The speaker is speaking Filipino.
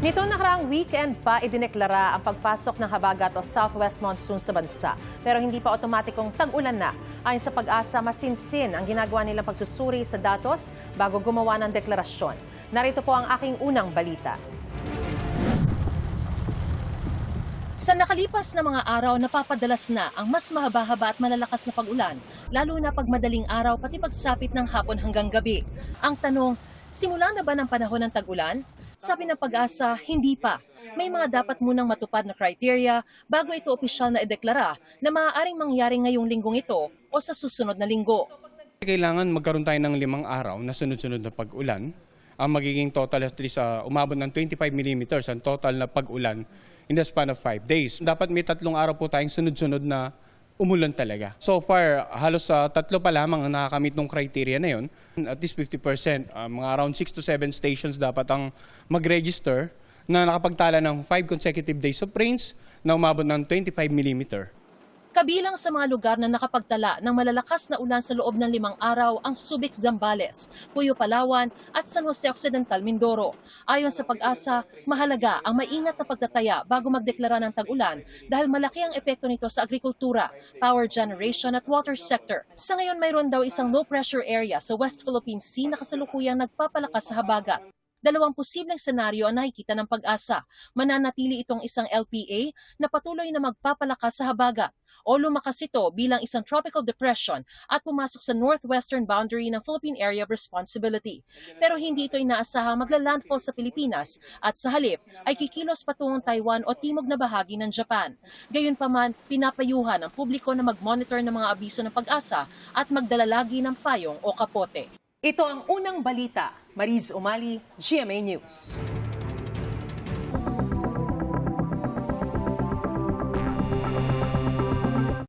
Nito nakaraang weekend pa idineklara ang pagpasok ng habagat o southwest monsoon sa bansa. Pero hindi pa otomatikong tag-ulan na. Ayon sa Pag-asa, masinsin ang ginagawa nilang pagsusuri sa datos bago gumawa ng deklarasyon. Narito po ang aking unang balita. Sa nakalipas na mga araw, napapadalas na ang mas mahaba-haba at malalakas na pag-ulan, lalo na pag madaling araw pati pagsapit ng hapon hanggang gabi. Ang tanong, simula na ba ng panahon ng tag-ulan? Sabi ng Pag-asa, hindi pa. May mga dapat munang matupad na criteria bago ito opisyal na ideklara na maaaring mangyari ngayong linggong ito o sa susunod na linggo. Kailangan magkaroon tayo ng 5 araw na sunod-sunod na pag-ulan. Ang magiging total at least umabot ng 25 millimeters ang total na pag-ulan in the span of 5 days. Dapat may 3 araw po tayong sunod-sunod na umulan talaga. So far, halos 3 pa lamang ang nakakamit ng criteria na yun. At least 50%, mga around 6 to 7 stations dapat ang mag-register na nakapagtala ng 5 consecutive days of rains na umabot ng 25 millimeter. Kabilang sa mga lugar na nakapagtala ng malalakas na ulan sa loob ng 5 araw ang Subic, Zambales, Puyo, Palawan at San Jose Occidental, Mindoro. Ayon sa Pag-asa, mahalaga ang maingat na pagtataya bago magdeklara ng tag-ulan dahil malaki ang epekto nito sa agrikultura, power generation at water sector. Sa ngayon mayroon daw isang low pressure area sa West Philippine Sea na kasalukuyang nagpapalakas sa habagat. 2 posibleng senaryo ang nakikita ng Pag-asa. Mananatili itong isang LPA na patuloy na magpapalakas sa habagat o lumakas ito bilang isang tropical depression at pumasok sa northwestern boundary ng Philippine Area of Responsibility. Pero hindi ito inaasahang magla-landfall sa Pilipinas at sa halip ay kikilos patungong Taiwan o timog na bahagi ng Japan. Gayunpaman, pinapayuhan ang publiko na mag-monitor ng mga abiso ng Pag-asa at magdala lagi ng payong o kapote. Ito ang unang balita. Mariz Umali, GMA News.